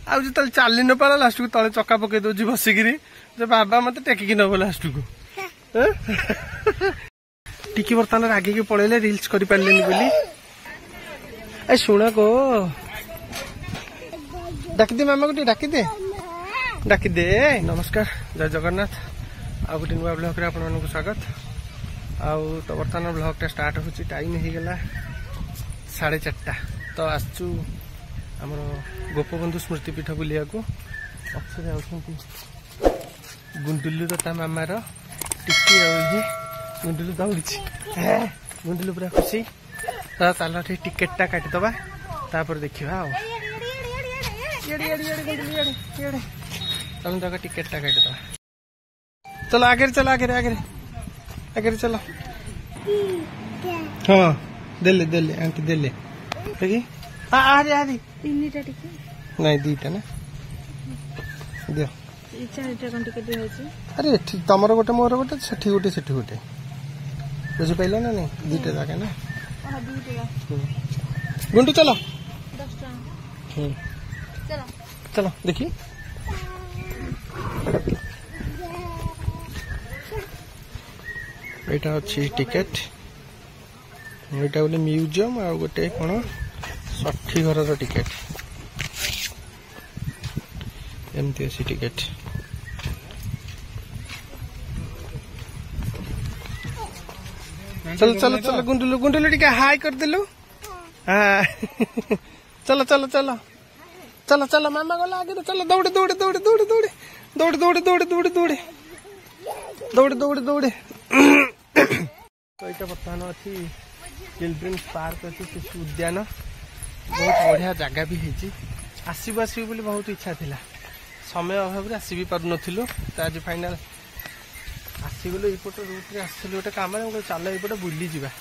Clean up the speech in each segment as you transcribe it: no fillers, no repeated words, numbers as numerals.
आज जो चली न पाला लास्ट को तले चक्का पकई दौर बसिकी बाबा मत टेकिकी नब लास्ट को टिकी बर्तमान रागिकी पलैले रिल्स कर पारे बोली ए शुण को डाकिदे मामा को डाकिदे नमस्कार जय जगन्नाथ आ गए नुआ ब्लॉग रे आपन को स्वागत आउ तो बर्तमान ब्लॉग टा स्टार्ट हो टाइम हो गला 4:30 तो आसचु आमर गोपबंधु स्मृतिपीठ बुलिया को पक्षे गुंडुलू ता मामार टिकी गुंडुलू दौड़ी गुंडुलू पूरा खुशी तो चल टिकेट टा काटिदबा तापर देखा चल तक टिकेट टा काटिदबा चलो आगे चलो आगे आगे आगे चलो हाँ देले देले आंटी देले आरे आरे नहीं दीटा ना दियो अरे तमर गोटे मोर गोटे सेठी गोटे बुझी पाइल ना नहीं दीटा जाके ना गुंडू चलो चलो देखी एटा अच्छी टिकेट एटा बोले म्यूजियम आ गोटे कौन साठी घर टिकेट एमती अच्छी टिकेट चलो चलो चलो गुंडुलू गुंडुलू टिके हाय कर दिलु हाँ चलो चलो चलो चलो चलो मामा गला आगे चलो दौड़े दौड़े दौड़े दौड़े दौड़े दौड़े दौड़े दौड़े दौड़े दौड़े दौड़े दौड़े दौड़े तो ये बर्तमान अच्छी चिल्ड्रेन्स पार्क अच्छी शिशु उद्यान बहुत बढ़िया जगह भी है आसबू आसबू बोली बहुत इच्छा थिला समय अभाव आसी भी पार नथिलु तो आज फाइनल आसीगलु एपट रूट रे आसलु गोटे काम चल एपट बुली जा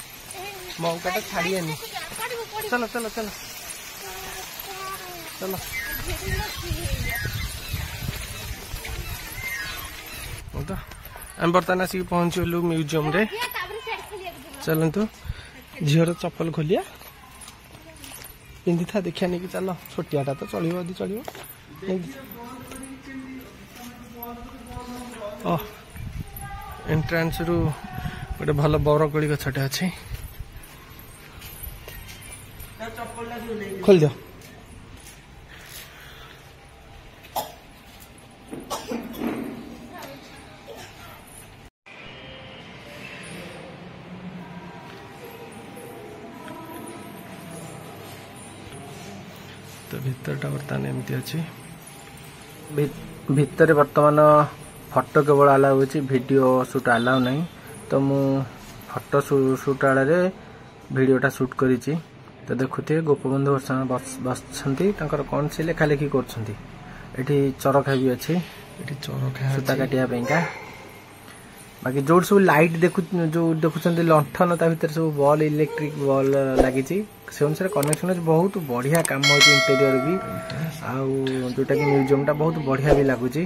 मौकाटा छाड़ियानी चलो चलो चलो चलो तो आम बर्तमान आसिक पहुंचलु म्यूजियम रे चलतु झीर चप्पल खोलिया पिंधि था देखिया नहीं कि चल छोटियाटा तो चलो यदि चलो एंट्रांस रु गोटे भल बरकोड़ी गछटे अच्छे खोल दियो तो भितरटा बर्तमान एमती अच्छी भितर बर्तमान फोटो केवल अलाउ होची वीडियो शूट अलाउ नहीं तो मु फोटो शूट आड़े वीडियोटा शूट करिची तो देखुथे गोपबंधु वर्षा बसछंती तांकर कौन से लेखा लेखी करछंती एठी चरखा भी अच्छी एठी चरखा सूता काटिया पेंका बाकी जो सब लाइट जो देखुछंती लंठन ता भीतर सब बॉल इलेक्ट्रिक बॉल लागी से अनुसार कनेक्शन बहुत बढ़िया काम हो इंटेरियर भी आउ जोटा कि म्यूजियम टा बहुत बढ़िया भी लगुच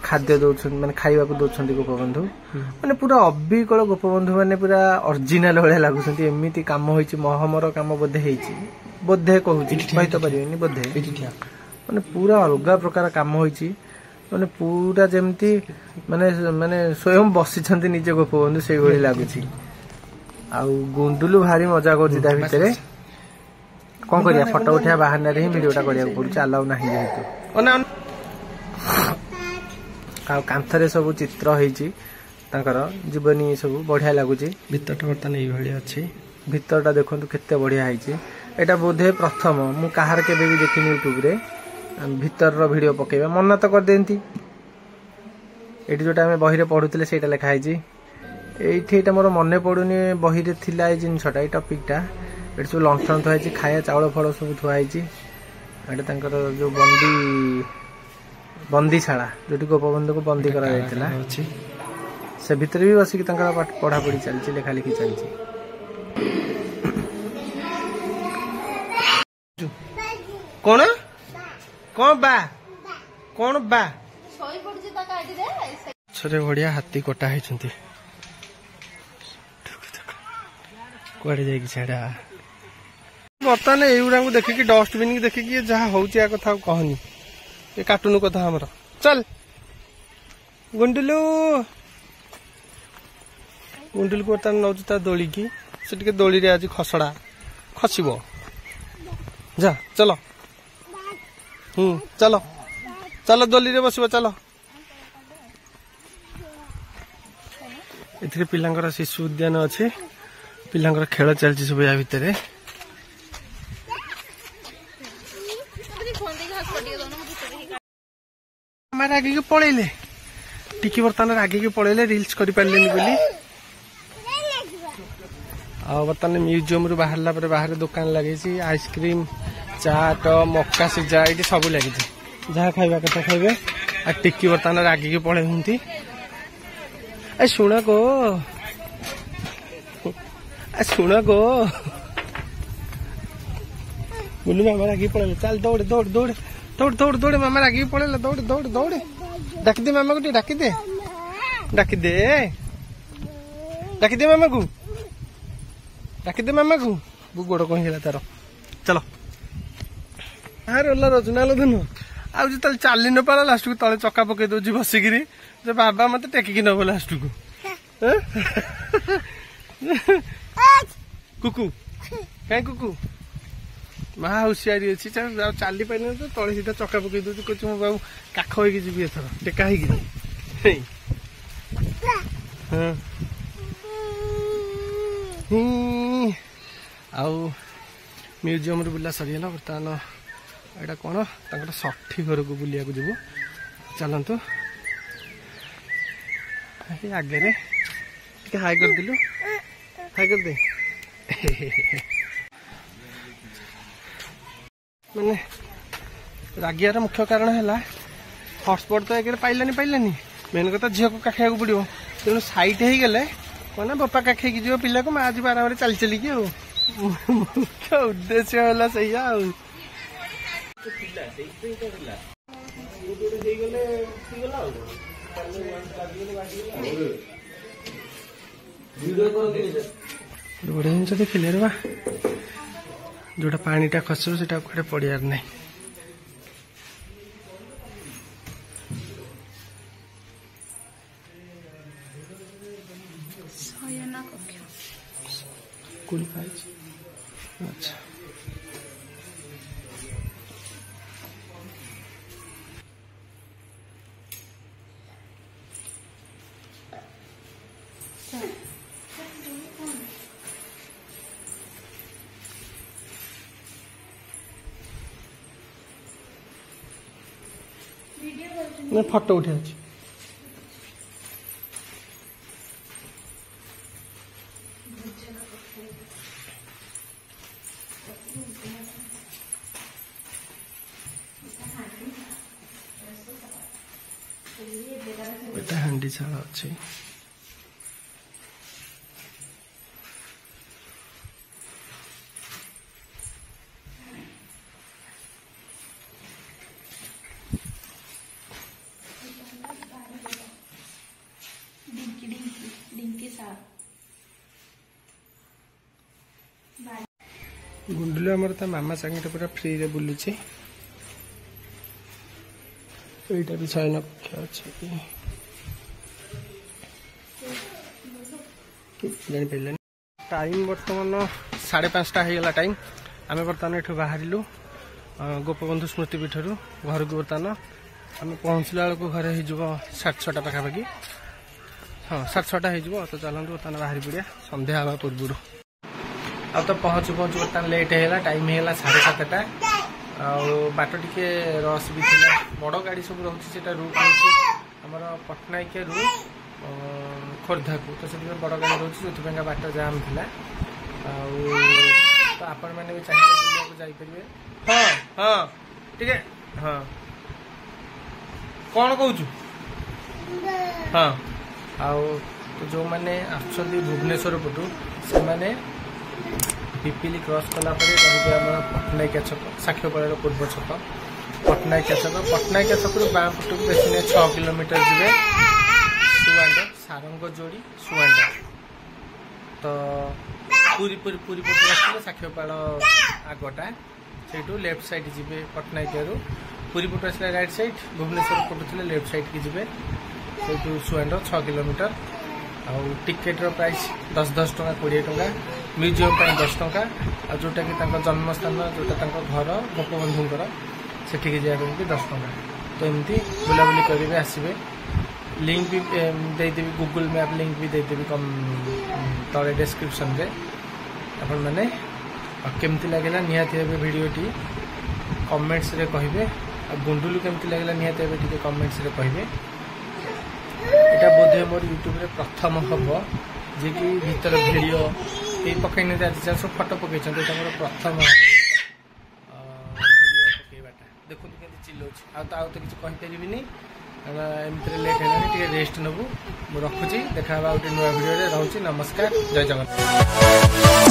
खाद्य दौरान माने खाइबा को दौरान गोपबंधु माने पूरा अबिकल गोपबंधु माने पूरा ओरिजिनल भाया लगुच एमती कम हो महमर कम बोधे बोधे कहूँ कही तो पारे बोधे माने पूरा अलग प्रकार कम हो माने पूरा जमती माने माने स्वयं बसी निजे गोपबंधु से लगुच आउ गुंडुलू भारी मजा कर कौन करिया फोटो उठा बाहर ही वीडियोटा करिया पड़ुछ अलाउ नहीं जेहेतु कांथरे सब चित्र होइची तांकर जीवनी सब बढ़िया लगुच भितरटा बर्तमान ये अच्छी भितरटा देखु केते बढ़िया होइची एटा बोधे प्रथम मु कहार केबे भी देखिनी यूट्यूब रे भितर वीडियो पकेबा मना तो कर देंती एटी जोटा हमें बही रे पढुतले सेटा लिखा होइची एटा मोर मने पड़ुनी बही रे थिला ए जिनसटा ए टॉपिकटा एटी सब लंठन थुआई खाया चाउल फल सब थुआई एटा तांकर जो बंदीशाला जो गोपबंधु को बंदी करा जायतिला से भितर भी बसिक पढ़ा पढ़ी चलती लेखा लिखी चलती कौन कौन बा कौन बा छरे बढ़िया हाथी कटा है कुआड़े जाइए छाड़ा बर्तमान युरा को देखिकी डस्टबिन की देखिकी जहाँ हूँ या कथा कहनी ये कार्टून कथा हमर चल गुंडुलू गुंडुल को बर्तमान नौ दोली की से दोली रे आज खसड़ा खसब जा चल चल चल दोली रे बस चल ए पिलांकर शिशु उद्यान अच्छे पिलांकर खेल चलती सब या भितर आगे के पलैले टिकी बर्तमान आगे के पलैले रिल्स कर पारे बोली बर्तमान म्यूजियम रू बाहरला पर बाहर दुकान लगे आइसक्रीम चाट मक्का सिजा ये सब लगी जहाँ खाइबा कथा खाइबे आ टिकी बर्तमान आगे के पलೈ हूँ शुण गो शुण गो बुलू मामा आगे पलैले चल दौड़े दौड़ दौड़ दौड़ दौड़ दौड़े मामा आगे पलैला दौड़ दौड़ दौड़े डाक दे मामा को डाक दे डाक दे डाक दे मामा को डाक दे मामा को बु गोड़ कहीं तार चलो अरे ओला रचना धुन आज चली न पाला लास्ट को तले चक्का पकई दौर बसिकी बाबा मत टेकिकी नब लास्ट को कुकु कहीं कुकु माँ हुशियारी अच्छी चली पारे तो तले सीधा चक्का पकई दूसरी कह मो बाबू काख हो जी एथर टेका हो म्यूजियम बुला सरीगला बर्तमान एटा कौन षठी घर को बुलिया जीवु चलतु आगे हाई कर दिलु हाई कर दे माने रागियार मुख्य कारण है हॉटस्पॉट तो एक पाइलानी मेन कथा झील को काखा पड़ो तेणु सैट हो गले कौन बापा काखे जी पिला को माँ जी बार चली चलिकी मुख्य उद्देश्य है सैया गोटे जिन देखिले रे जोटा पानीटा खसब से कड़े पड़ियार ना अच्छा मैं फोटो उठे अच्छी हांडी छाड़ा अच्छी गुंडुलू आमर ता मामा संगे पूरा फ्री रे बुलुची एटा भी छाइना कक्ष अच्छे जानी पारे टाइम बर्तमान 5:30 होगा टाइम आम बर्तमान ये बाहरिलु गोपबंधु स्मृतिपीठ रू घर को बर्तमान आम पहुँचला बेलू घर हो 6:30 पाखापाखि हाँ 6:30 हो तो चलते बर्तमान बाहरी पड़ा संध्या हवा पूर्व आ तो पहुँचु पहुँचु बर्तमान लेट है टाइम है 7:30 बाट टे रस भी थी बड़ गाड़ी सब रोचे रूट आमर पटनायक रू खोर्धा को तो से बड़ गाड़ी रोचे जो बाट जाम थी तो आपण मैंने भी चाहिए बुलिया जाइए हाँ हाँ ठीक है हाँ कौन कहूँ हाँ आउ तो जो मैंने आसुँच भुवनेश्वर पटू से मैंने पिपिली क्रॉस कला पटनायक छक साक्षीपाड़ पूर्व छक पटनायक छक बाँ पट को बेस 6 किलोमीटर जी सुआंड सारंग जोड़ी सुआंड तो पूरी पूरी पूरी पटे आसते साक्षीपाड़ आगटा से लेफ्ट साइड जी पटनायक पूरी पटु आसला राइट साइड भुवनेश्वर पटु थे लेफ्ट साइड की जी से सुएंडर 6 किलोमीटर आउ टिकेट प्राइस 10-10 टका 20 टका म्यूजियम 10 टका आ जोटा कि जन्मस्थान जोटा घर गोपबंधुंकर सेठिक जावाई भी 10 टका तो एमती बुलाबुली करेंगे आसवे लिंक भी देदेवी गूगल मैप लिंक भी देदेवी कम तले डिस्क्रिप्शन रे आपण माने केमती लगेगा निहाती भाव भिडटी कमेंट्स रे कहिबे आ गुंडुलु केमती लगेगा निहाती भाव टिके कमेंट्स रे कहिबे एटा बोधे मोर यूट्यूब रे प्रथम हबो जे कि भीतर वीडियो ए पकैने जा सब फोटो पकैछन एटा मोर प्रथम वीडियो पकैबाटा देखु केमती चिल्लोछ आ तो किछ कहि परिबिनी एमती लेट है रेस्ट नबू मु रखुची देखा गोटे नुआ वीडियो रे रहउची नमस्कार जय जगन्नाथ।